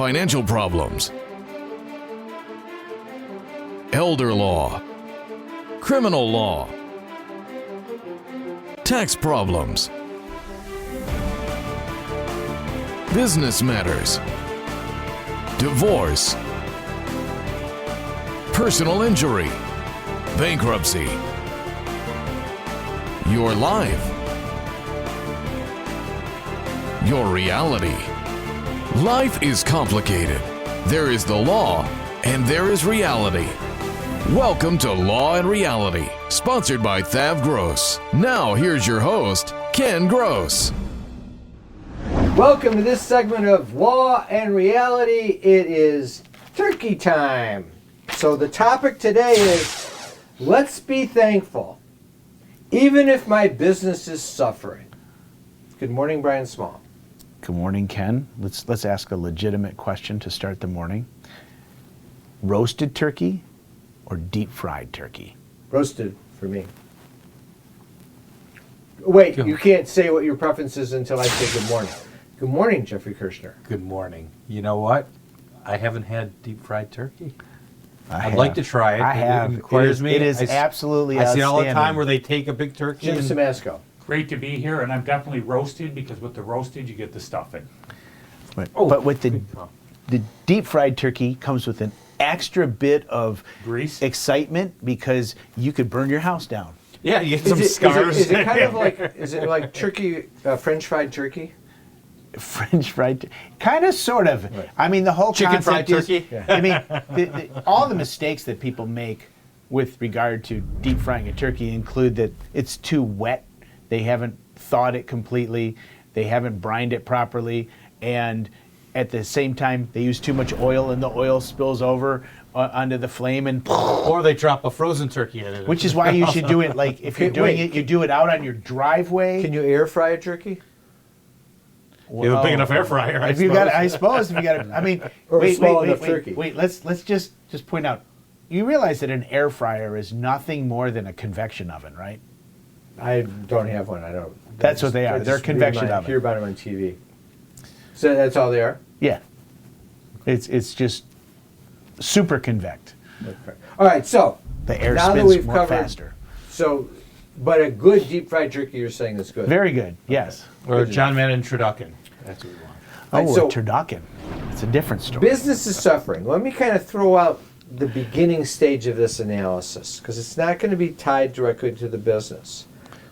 financial problems, elder law, criminal law, tax problems, business matters, divorce, personal injury, bankruptcy, your life, your reality. Life is complicated. There is the law and there is reality. Welcome to Law and Reality, sponsored by THAV GROSS. Now here's your host, Ken Gross. Welcome to this segment of Law and Reality. It is turkey time. So the topic today is, let's be thankful, even if my business is suffering. Good morning, Brian Small. Good morning, Ken. Let's ask a legitimate question to start the morning. Roasted turkey or deep fried turkey? Roasted for me. Wait, you can't say what your preference is until I say good morning. Good morning, Jeffrey Kirshner. Good morning. You know what? I haven't had deep fried turkey. I'd have. like to try it. I have. It requires me. It is absolutely I see it all the outstanding. time where they take a big turkey. Jim and Simasco. Great to be here, and I'm definitely roasted because with the roasted you get the stuffing. But with the deep fried turkey comes with an extra bit of Grease? excitement because you could burn your house down. Yeah, you get some Is scars. it kind of like, is it like turkey, French fried turkey? French fried, kind of, sort of. Right. I mean, the whole Chicken fried concept is, turkey? I mean, all the mistakes that people make with regard to deep frying a turkey include that it's too wet. They haven't thawed it completely. They haven't brined it properly. And at the same time, they use too much oil and the oil spills over onto the flame. And Or they drop a frozen turkey in it. which is why you should do it, like, if you're doing it, you do it out on your driveway. Can you air fry a turkey? You have a big enough air fryer, I If you got, I suppose, if you got, I mean, Or a small enough wait, turkey. wait. Let's just point out. You realize that an air fryer is nothing more than a convection oven, right? I don't have one. I don't. That's what they are. I They're just convection read oven. Hear about them on TV. So that's all they are? Yeah. It's just super convect. Okay. All right, so The air now that spins we've more covered, faster. So, but a good deep fried turkey, you're saying is good. Very good. Yes. Or John Madden turducken. That's what we want. Oh, Right, so- a turducken. It's a different story. Business is suffering. Let me kind of throw out the beginning stage of this analysis because it's not going to be tied directly to the business.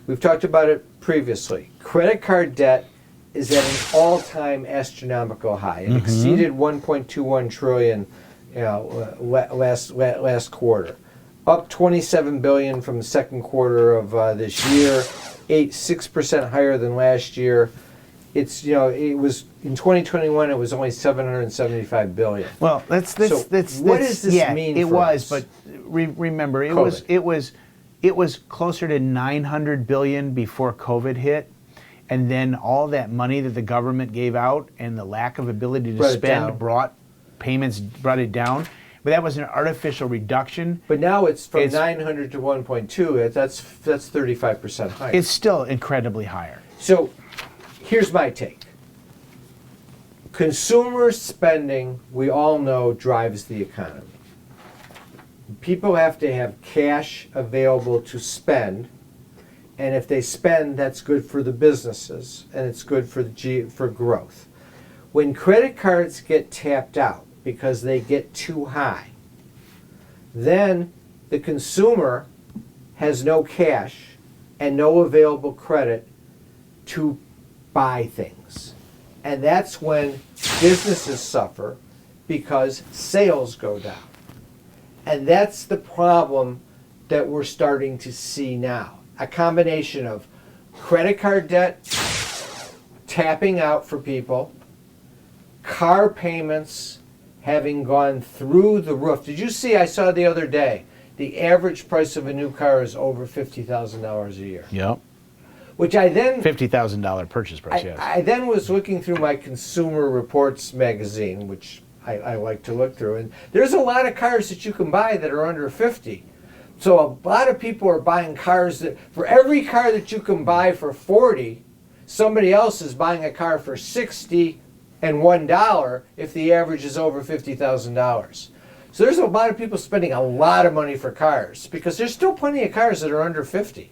We've talked about it previously. Credit card debt is at an all-time astronomical high. It exceeded 1.21 trillion, last quarter, up 27 billion from the second quarter of this year, 6% higher than last year. It's it was in 2021. It was only 775 billion. Well, What does this mean? It for was, us? but remember, COVID. it was closer to 900 billion before COVID hit, and then all that money that the government gave out and the lack of ability to Brought it down. spend brought it down. But that was an artificial reduction. But now it's from It's- 900 to 1.2. That's 35% higher. It's still incredibly higher. So here's my take. Consumer spending, we all know, drives the economy. People have to have cash available to spend, and if they spend, that's good for the businesses, and it's good for growth. When credit cards get tapped out because they get too high, then the consumer has no cash and no available credit to buy things. And that's when businesses suffer because sales go down. And that's the problem that we're starting to see now. A combination of credit card debt tapping out for people, car payments having gone through the roof. Did you see, I saw the other day, the average price of a new car is over $50,000 a year. Yep. Which I then $50,000 purchase price, yes. I then was looking through my Consumer Reports magazine, which I like to look through, and there's a lot of cars that you can buy that are under 50. So a lot of people are buying cars that, for every car that you can buy for 40, somebody else is buying a car for 60 and $1 if the average is over $50,000. So there's a lot of people spending a lot of money for cars because there's still plenty of cars that are under 50.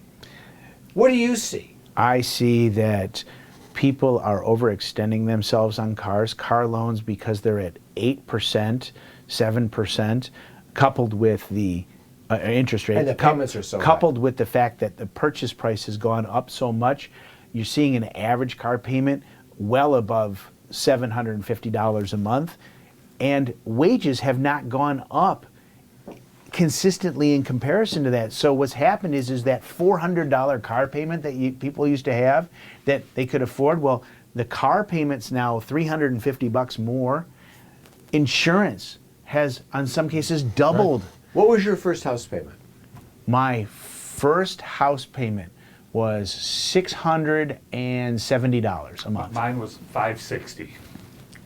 What do you see? I see that people are overextending themselves on cars, car loans, because they're at 8%, 7%, coupled with the interest rate. And the payments are so high. Coupled with the fact that the purchase price has gone up so much, you're seeing an average car payment well above $750 a month, and wages have not gone up consistently in comparison to that. So what's happened is that $400 car payment that people used to have that they could afford, well, the car payment's now $350 more. Insurance has, in some cases, doubled. Right. What was your first house payment? My first house payment was $670 a month. Mine was $560.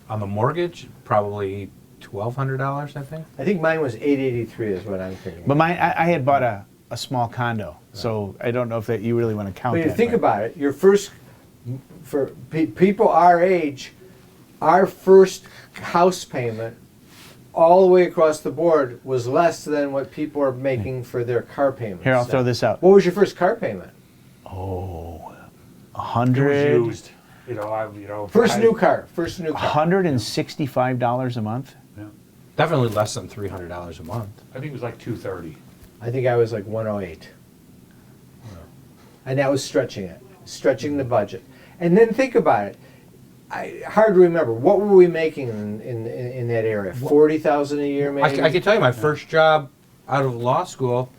On the mortgage, probably $1,200, I think. I think mine was $883 is what I'm thinking. But I had bought a small condo, so I don't know if that you really want to count But that. you think about it, your first, for people our age, our first house payment all the way across the board was less than what people are making for their car payments. Here, I'll throw this out. What was your first car payment? Oh, It was 100. used. First new car. $165 a month. Definitely less than $300 a month. I think it was like $230. I think I was like 108. And that was stretching the budget. And then think about it. Hard to remember. What were we making in that area? $40,000 a year, maybe. I can tell you my first job out of law school,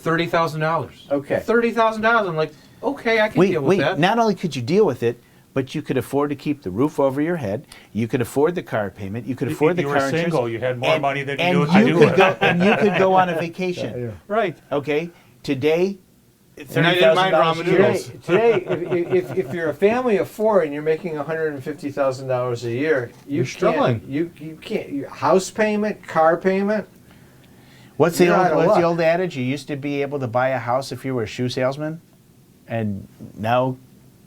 $30,000. Okay. $30,000. I'm like, okay, I can deal with that. Not only could you deal with it, but you could afford to keep the roof over your head. You could afford the car payment. You could afford the you car were insurance. single. You had more money than you knew and what to you do could with. go, and you could go on a vacation. Right. Okay. Today, And I didn't mind $30,000 ramen a year. noodles. Today, if you're a family of four and you're making $150,000 a year, You're struggling. You can't. Your house payment, car payment. What's the You're out of luck. old adage? You used to be able to buy a house if you were a shoe salesman, and now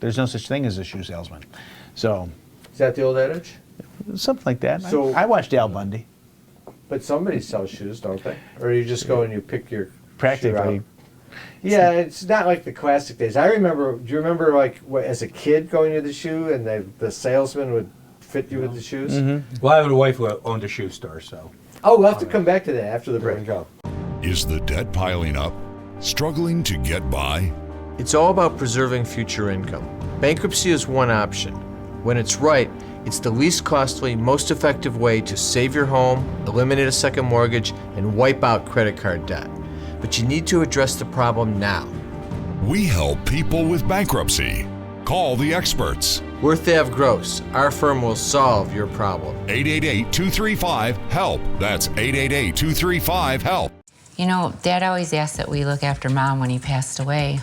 there's no such thing as a shoe salesman. So Is that the old adage? something like that. So- I watched Al Bundy. But somebody sells shoes, don't they? Or you just go and you pick your shoe Practically. out? Yeah, it's not like the classic days. I remember. Do you remember like as a kid going to the shoe and the salesman would fit you with the shoes? Well, I have a wife who owned a shoe store, so. Oh, we'll have to come back to that after the break. go. Is the debt piling up? Struggling to get by? It's all about preserving future income. Bankruptcy is one option. When it's right, it's the least costly, most effective way to save your home, eliminate a second mortgage, and wipe out credit card debt. But you need to address the problem now. We help people with bankruptcy. Call the experts. We're THAV GROSS. Our firm will solve your problem. 888-235-HELP. That's 888-235-HELP. You know, Dad always asked that we look after Mom when he passed away.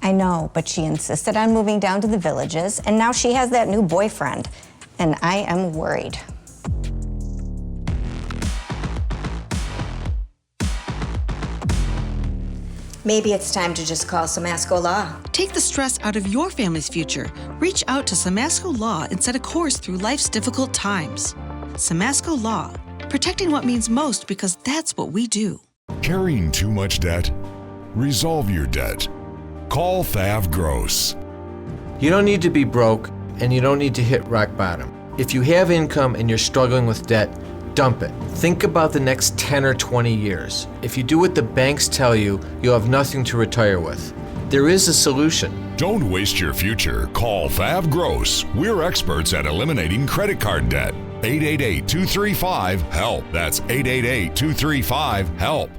I know, but she insisted on moving down to the Villages, and now she has that new boyfriend, and I am worried. Maybe it's time to just call Samasco Law. Take the stress out of your family's future. Reach out to Samasco Law and set a course through life's difficult times. Samasco Law, protecting what means most because that's what we do. Carrying too much debt? Resolve your debt. Call THAV GROSS. You don't need to be broke, and you don't need to hit rock bottom. If you have income and you're struggling with debt, dump it. Think about the next 10 or 20 years. If you do what the banks tell you, you'll have nothing to retire with. There is a solution. Don't waste your future. Call THAV GROSS. We're experts at eliminating credit card debt. 888-235-HELP. That's 888-235-HELP.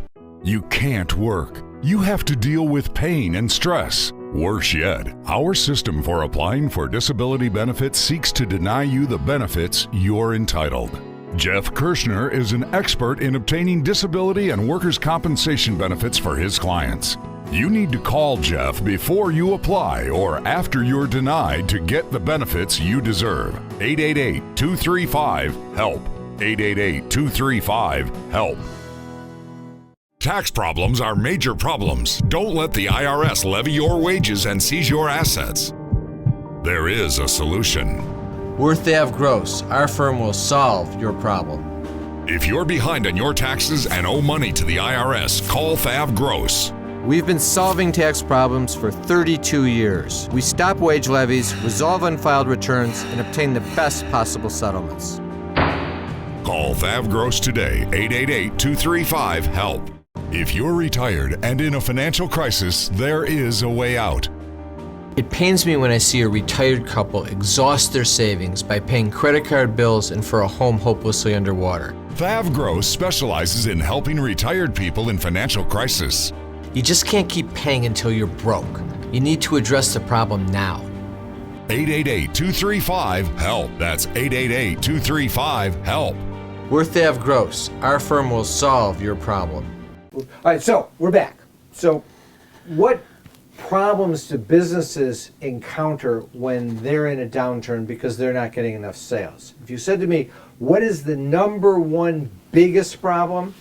You can't work. You have to deal with pain and stress. Worse yet, our system for applying for disability benefits seeks to deny you the benefits you're entitled. Jeff Kirschner is an expert in obtaining disability and workers' compensation benefits for his clients. You need to call Jeff before you apply or after you're denied to get the benefits you deserve. 888-235-HELP. 888-235-HELP. Tax problems are major problems. Don't let the IRS levy your wages and seize your assets. There is a solution. We're THAV GROSS. Our firm will solve your problem. If you're behind on your taxes and owe money to the IRS, call THAV GROSS. We've been solving tax problems for 32 years. We stop wage levies, resolve unfiled returns, and obtain the best possible settlements. Call THAV GROSS today, 888-235-HELP. If you're retired and in a financial crisis, there is a way out. It pains me when I see a retired couple exhaust their savings by paying credit card bills and for a home hopelessly underwater. THAV GROSS specializes in helping retired people in financial crisis. You just can't keep paying until you're broke. You need to address the problem now. 888-235-HELP. That's 888-235-HELP. We're THAV GROSS. Our firm will solve your problem. All right, so we're back. So what problems do businesses encounter when they're in a downturn because they're not getting enough sales? If you said to me, what is the number one biggest problem?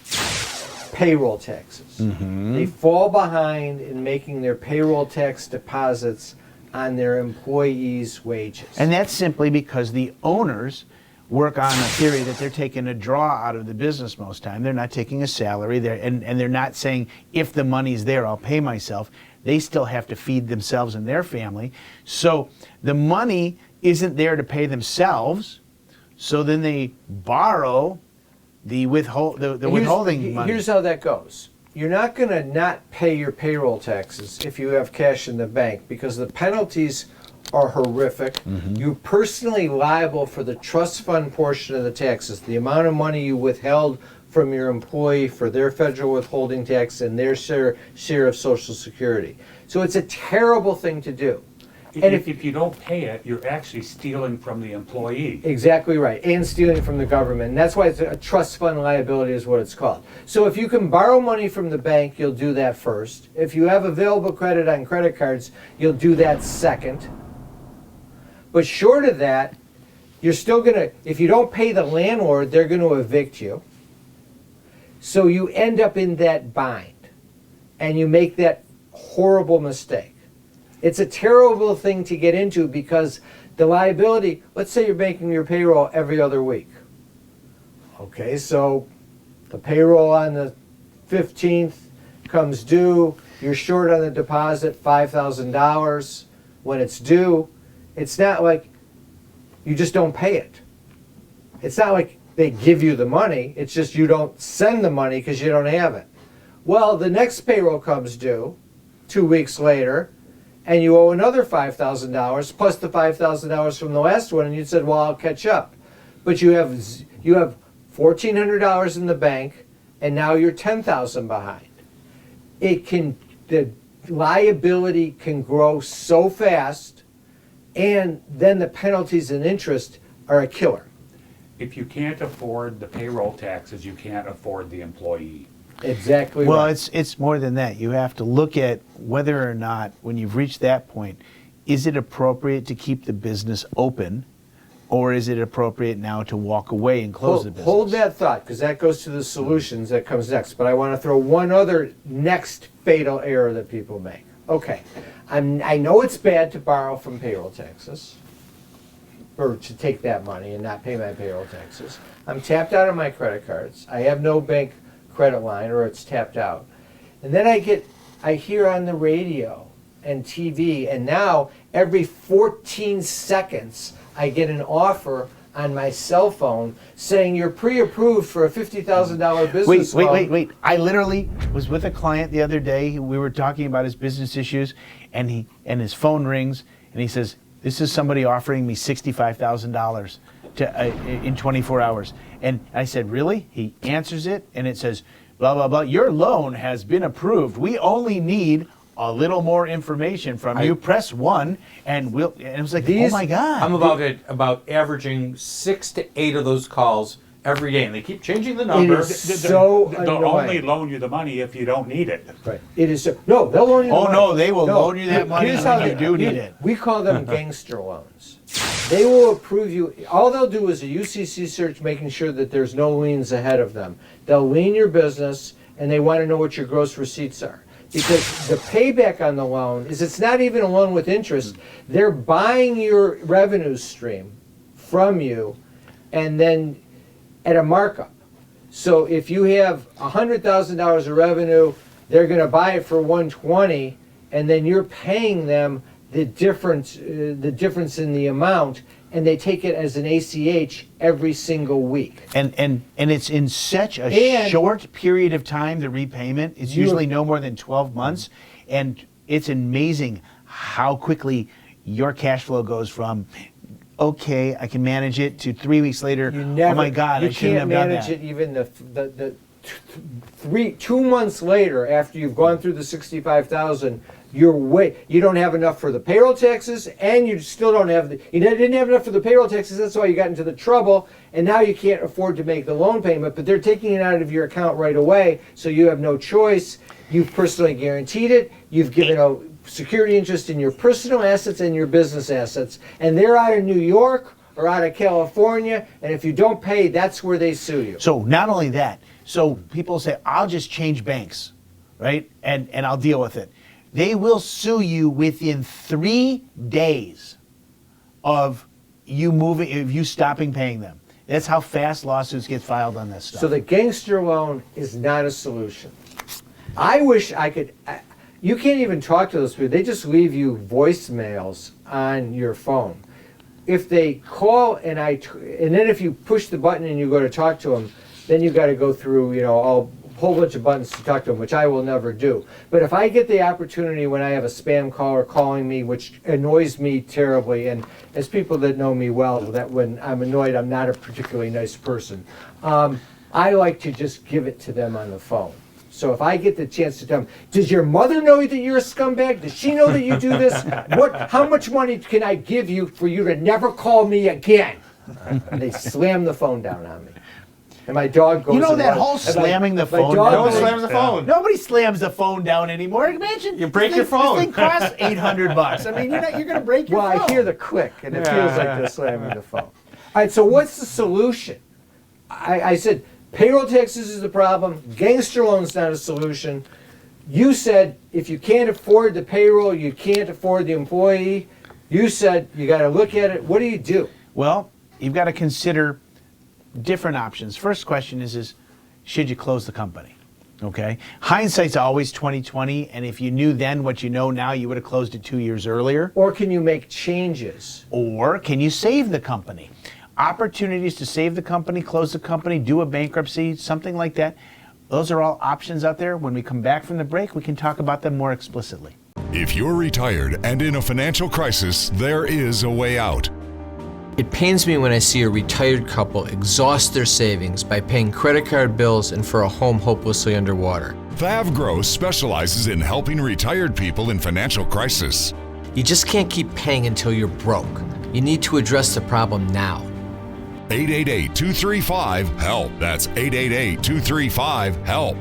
Payroll taxes. They fall behind in making their payroll tax deposits on their employees' wages. And that's simply because the owners work on a theory that they're taking a draw out of the business most time. They're not taking a salary, and they're not saying, if the money's there, I'll pay myself. They still have to feed themselves and their family. So the money isn't there to pay themselves, so then they borrow the withholding money. Here's how that goes. You're not going to not pay your payroll taxes if you have cash in the bank, because the penalties are horrific. You're personally liable for the trust fund portion of the taxes, the amount of money you withheld from your employee for their federal withholding tax and their share of Social Security. So it's a terrible thing to do. And if you don't pay it, you're actually stealing from the employee. Exactly right, and stealing from the government. And that's why it's a trust fund liability is what it's called. So if you can borrow money from the bank, you'll do that first. If you have available credit on credit cards, you'll do that second. But short of that, you're still gonna, if you don't pay the landlord, they're gonna evict you. So you end up in that bind, and you make that horrible mistake. It's a terrible thing to get into because the liability, let's say you're making your payroll every other week. Okay, so the payroll on the 15th comes due, you're short on the deposit $5,000 when it's due. It's not like you just don't pay it. It's not like they give you the money, it's just you don't send the money because you don't have it. Well, the next payroll comes due 2 weeks later, and you owe another $5,000 plus the $5,000 from the last one, and you said, well, I'll catch up. But you have $1,400 in the bank, and now you're $10,000 behind. The liability can grow so fast, and then the penalties and interest are a killer. If you can't afford the payroll taxes, you can't afford the employee. Exactly Well, right. it's more than that. You have to look at whether or not, when you've reached that point, is it appropriate to keep the business open, or is it appropriate now to walk away and close the business? Hold that thought, because that goes to the solutions that comes next. But I want to throw one other next fatal error that people make. Okay, I know it's bad to borrow from payroll taxes, or to take that money and not pay my payroll taxes. I'm tapped out on my credit cards. I have no bank credit line, or it's tapped out. And then I hear on the radio and TV, and now every 14 seconds I get an offer on my cell phone saying you're pre-approved for a $50,000 business loan. Wait. I literally was with a client the other day. We were talking about his business issues, and his phone rings, and he says, this is somebody offering me $65,000 in 24 hours. And I said, really? He answers it, and it says, blah, blah, blah. Your loan has been approved. We only need a little more information from you. Press 1, and it was like, oh my God. I'm about averaging 6 to 8 of those calls every day, and they keep changing the number. It is so They'll annoying. only loan you the money if you don't need it. Right. It is so. No, they'll loan you the money. No, they will loan you that money Here's how when you do need it. We call them gangster loans. They will approve you. All they'll do is a UCC search, making sure that there's no liens ahead of them. They'll lien your business, and they want to know what your gross receipts are. Because the payback on the loan is, it's not even a loan with interest. They're buying your revenue stream from you, and then at a markup. So if you have $100,000 of revenue, they're going to buy it for 120, and then you're paying them the difference in the amount, and they take it as an ACH every single week. And it's in such a short period of time, the repayment. It's usually no more than 12 months. And it's amazing how quickly your cash flow goes from, okay, I can manage it, to 3 weeks lair, oh my God, I shouldn't have done that. You can't manage it even the 2 months later, after you've gone through the 65,000, you don't have enough for the payroll taxes, and you still don't have you didn't have enough for the payroll taxes. That's why you got into the trouble, and now you can't afford to make the loan payment. But they're taking it out of your account right away, so you have no choice. You've personally guaranteed it. You've given a security interest in your personal assets and your business assets, and they're out of New York or out of California, and if you don't pay, that's where they sue you. So not only that, so people say, I'll just change banks, right? And I'll deal with it. They will sue you within 3 days of you stopping paying them. That's how fast lawsuits get filed on this stuff. So the gangster loan is not a solution. I wish I could. You can't even talk to those people. They just leave you voicemails on your phone. If they call and then if you push the button and you go to talk to them, then you got to go through a whole bunch of buttons to talk to them, which I will never do. But if I get the opportunity when I have a spam caller calling me, which annoys me terribly, and as people that know me well, that when I'm annoyed, I'm not a particularly nice person. I like to just give it to them on the phone. So if I get the chance to tell them, does your mother know that you're a scumbag? Does she know that you do this? How much money can I give you for you to never call me again? And they slam the phone down on me. And my dog goes. That whole slamming the phone No down. one slams the phone. Nobody slams the phone down anymore. Imagine you break your phone. This thing costs $800. I mean, you're going to break your phone. Well, I hear the click, and it feels like they're slamming the phone. All right. So what's the solution? I said payroll taxes is the problem. Gangster loan's not a solution. You said if you can't afford the payroll, you can't afford the employee. You said you got to look at it. What do you do? Well, you've got to consider different options. First question is should you close the company? Okay. Hindsight's always 20/20, and if you knew then what you know now, you would have closed it 2 years earlier. Or can you make changes? Or can you save the company? Opportunities to save the company, close the company, do a bankruptcy, something like that. Those are all options out there. When we come back from the break, we can talk about them more explicitly. If you're retired and in a financial crisis, there is a way out. It pains me when I see a retired couple exhaust their savings by paying credit card bills and for a home hopelessly underwater. THAV GROSS specializes in helping retired people in financial crisis. You just can't keep paying until you're broke. You need to address the problem now. 888-235-HELP. That's 888-235-HELP.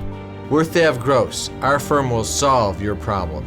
We're THAV GROSS. Our firm will solve your problem.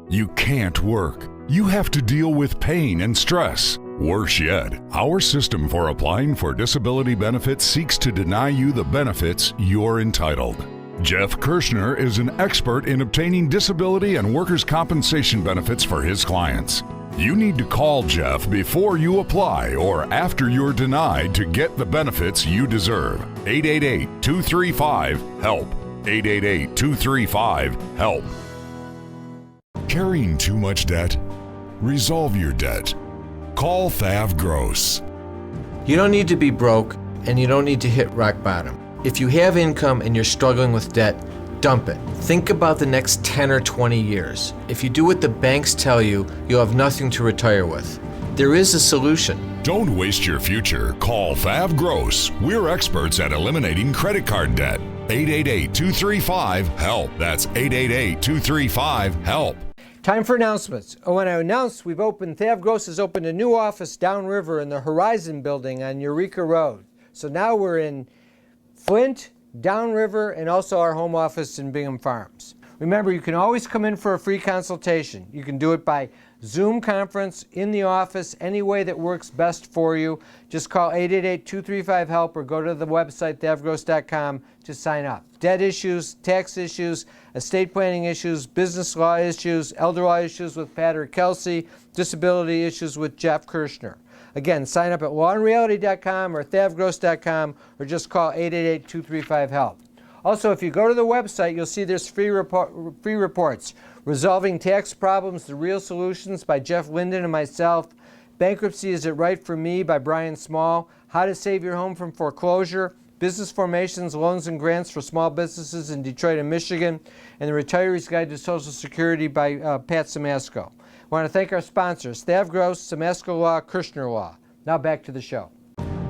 You can't work. You have to deal with pain and stress. Worse yet, our system for applying for disability benefits seeks to deny you the benefits you're entitled. Jeff Kirschner is an expert in obtaining disability and workers' compensation benefits for his clients. You need to call Jeff before you apply or after you're denied to get the benefits you deserve. 888-235-HELP. 888-235-HELP. Carrying too much debt? Resolve your debt. Call THAV GROSS. You don't need to be broke, and you don't need to hit rock bottom. If you have income and you're struggling with debt, dump it. Think about the next 10 or 20 years. If you do what the banks tell you, you'll have nothing to retire with. There is a solution. Don't waste your future. Call THAV GROSS. We're experts at eliminating credit card debt. 888-235-HELP. That's 888-235-HELP. Time for announcements. I want to announce THAV GROSS has opened a new office downriver in the Horizon building on Eureka Road. So now we're in Flint, downriver, and also our home office in Bingham Farms. Remember, you can always come in for a free consultation. You can do it by Zoom conference, in the office, any way that works best for you. Just call 888-235-HELP or go to the website thavgross.com to sign up. Debt issues, tax issues, estate planning issues, business law issues, elder law issues with Pat or Kelsey, disability issues with Jeff Kirschner. Again, sign up at lawandreality.com or thavgross.com or just call 888-235-HELP. Also, if you go to the website, you'll see there's free reports. Resolving Tax Problems, The Real Solutions by Jeff Linden and myself. Bankruptcy, Is It Right for Me by Brian Small. How to Save Your Home from Foreclosure. Business Formations, Loans and Grants for Small Businesses in Detroit and Michigan. And The Retiree's Guide to Social Security by Pat Samasco. I want to thank our sponsors, THAV Gross, Samasco Law, Kirshner Law. Now back to the show.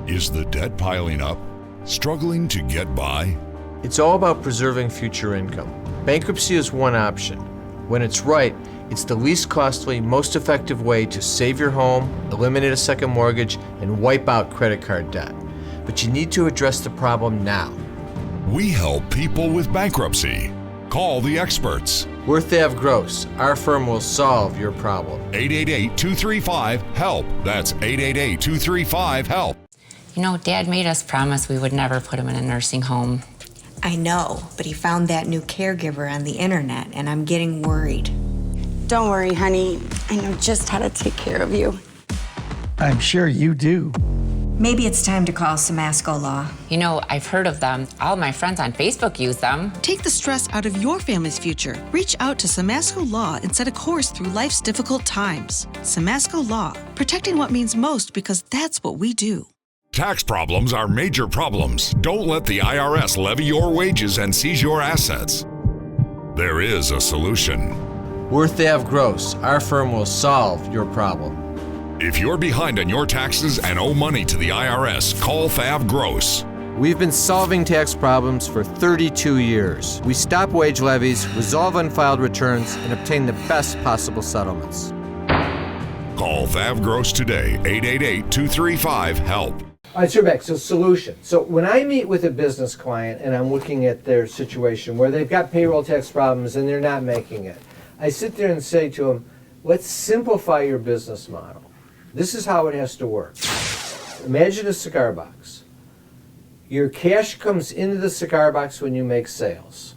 Is the debt piling up? Struggling to get by? It's all about preserving future income. Bankruptcy is one option. When it's right, it's the least costly, most effective way to save your home, eliminate a second mortgage, and wipe out credit card debt. But you need to address the problem now. We help people with bankruptcy. Call the experts. We're THAV Gross. Our firm will solve your problem. 888-235-HELP. That's 888-235-HELP. You know, Dad made us promise we would never put him in a nursing home. I know, but he found that new caregiver on the internet, and I'm getting worried. Don't worry, honey. I know just how to take care of you. I'm sure you do. Maybe it's time to call Samasco Law. You know, I've heard of them. All my friends on Facebook use them. Take the stress out of your family's future. Reach out to Samasco Law and set a course through life's difficult times. Samasco Law, protecting what means most because that's what we do. Tax problems are major problems. Don't let the IRS levy your wages and seize your assets. There is a solution. We're THAV Gross. Our firm will solve your problem. If you're behind on your taxes and owe money to the IRS, call THAV Gross. We've been solving tax problems for 32 years. We stop wage levies, resolve unfiled returns, and obtain the best possible settlements. Call THAV Gross today, 888-235-HELP. All right, so we're back. So solution. So when I meet with a business client and I'm looking at their situation where they've got payroll tax problems and they're not making it, I sit there and say to them, let's simplify your business model. This is how it has to work. Imagine a cigar box. Your cash comes into the cigar box when you make sales.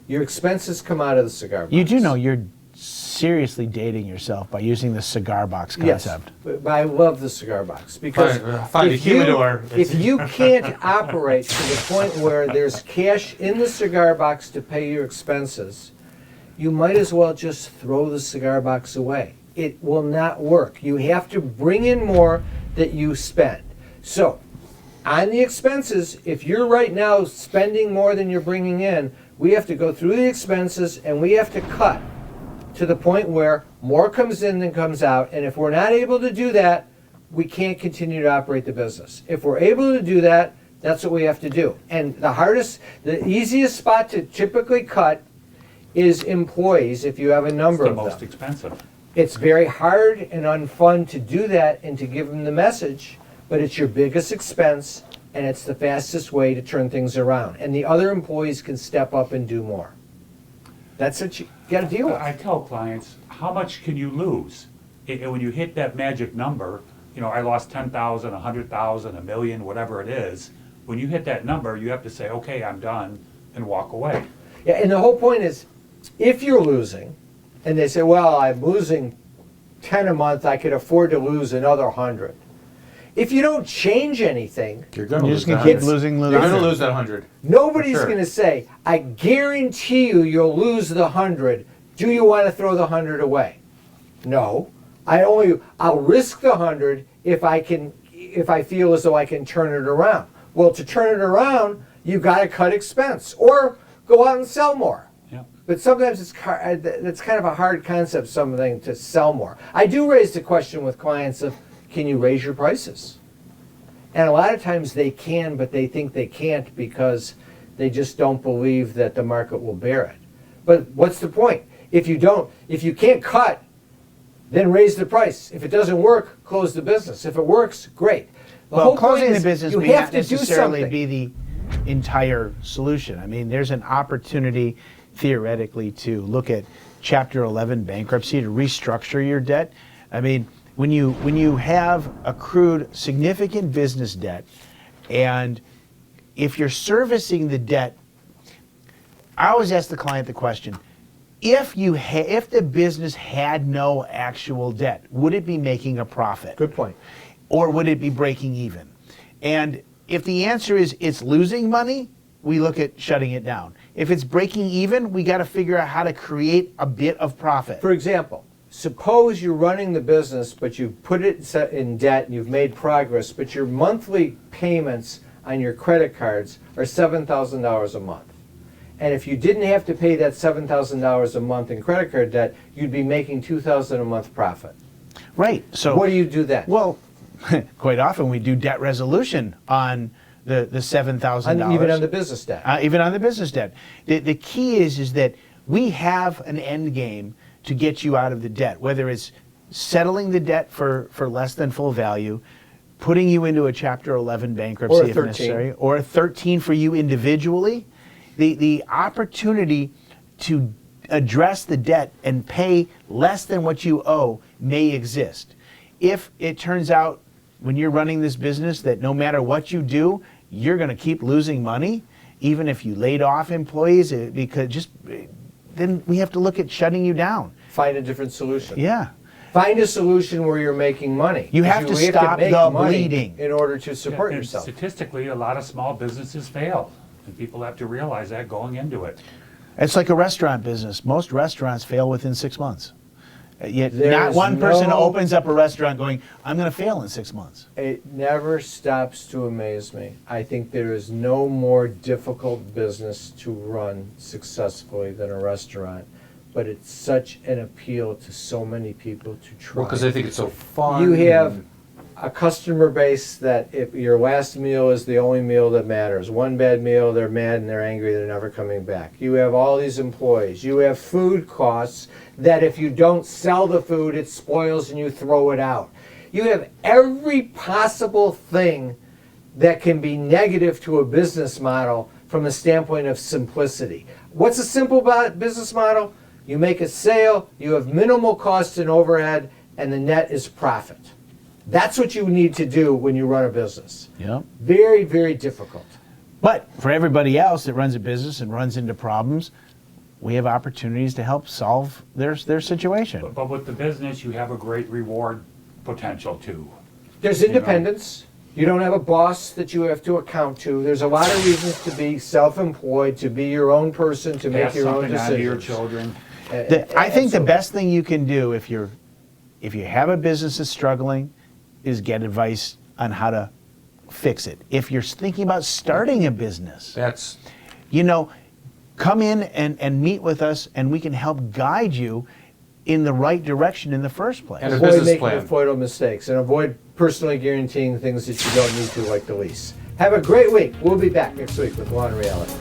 Your expenses come out of the cigar box. You do know you're seriously dating yourself by using the cigar box concept. Yes, but I love the cigar box because Find a humidor. if you can't operate to the point where there's cash in the cigar box to pay your expenses, you might as well just throw the cigar box away. It will not work. You have to bring in more that you spend. So, on the expenses, if you're right now spending more than you're bringing in, we have to go through the expenses and we have to cut to the point where more comes in than comes out. And if we're not able to do that, we can't continue to operate the business. If we're able to do that, that's what we have to do. And the easiest spot to typically cut is employees if you have a number of them. It's the most expensive. It's very hard and unfun to do that and to give them the message, but it's your biggest expense and it's the fastest way to turn things around. And the other employees can step up and do more. That's what you got to deal with. I tell clients, how much can you lose? And when you hit that magic number, you know, I lost 10,000, 100,000, a million, whatever it is. When you hit that number, you have to say, okay, I'm done, and walk away. Yeah, and the whole point is, if you're losing, and they say, well, I'm losing 10 a month, I could afford to lose another 100. If you don't change anything, You're going to lose gonna that. keep losing. You're going to lose that 100. nobody's For sure. going to say, I guarantee you'll lose the 100. Do you want to throw the 100 away? No. I'll risk the 100 if I feel as though I can turn it around. Well, to turn it around, you got to cut expense or go out and sell more. Yeah. But sometimes it's kind of a hard concept, something to sell more. I do raise the question with clients of, can you raise your prices? And a lot of times they can, but they think they can't because they just don't believe that the market will bear it. But what's the point? If you can't cut, then raise the price. If it doesn't work, close the business. If it works, great. The whole point closing the is business you may have not to do necessarily something. be the entire solution. I mean, there's an opportunity theoretically to look at Chapter 11 bankruptcy to restructure your debt. I mean, when you have accrued significant business debt, and if you're servicing the debt, I always ask the client the question: if the business had no actual debt, would it be making a profit? Good point. or would it be breaking even? And if the answer is it's losing money, we look at shutting it down. If it's breaking even, we got to figure out how to create a bit of profit. For example, suppose you're running the business, but you've put it in debt and you've made progress, but your monthly payments on your credit cards are $7,000 a month. And if you didn't have to pay that $7,000 a month in credit card debt, you'd be making $2,000 a month profit. Right. So what do you do then? Well, quite often we do debt resolution on the $7,000. Even on the business debt. Even on the business debt. The key is that we have an end game to get you out of the debt, whether it's settling the debt for less than full value, putting you into a Chapter 11 bankruptcy Or a if 13. necessary, or a 13 for you individually. The opportunity to address the debt and pay less than what you owe may exist. If it turns out when you're running this business that no matter what you do, you're going to keep losing money, even if you laid off employees, then we have to look at shutting you down. Find a different solution. Yeah. Find a solution where you're making money. You have to stop make the money bleeding in order to support And yourself. statistically, a lot of small businesses fail, and people have to realize that going into it. It's like a restaurant business. Most restaurants fail within 6 months. Yet There not is one person no- opens up a restaurant going, I'm going to fail in 6 months. It never stops to amaze me. I think there is no more difficult business to run successfully than a restaurant, but it's such an appeal to so many people to try. Well, because I think it's so fun. You have a customer base that if your last meal is the only meal that matters, one bad meal, they're mad and they're angry, they're never coming back. You have all these employees. You have food costs that if you don't sell the food, it spoils and you throw it out. You have every possible thing that can be negative to a business model from the standpoint of simplicity. What's a simple business model? You make a sale, you have minimal cost and overhead, and the net is profit. That's what you need to do when you run a business. Yep. Very, very difficult. But for everybody else that runs a business and runs into problems, we have opportunities to help solve their situation. But with the business, you have a great reward potential too. There's independence. You don't have a boss that you have to account to. There's a lot of reasons to be self-employed, to be your own person, to make Pass your own something on to your decisions. children. I think the best thing you can do if you have a business that's struggling is get advice on how to fix it. If you're thinking about starting a business, come in and meet with us and we can help guide you in the right direction in the first place. And avoid making avoidable mistakes and avoid personally guaranteeing things that you don't need to, like the lease. Have a great week. We'll be back next week with Law and Reality.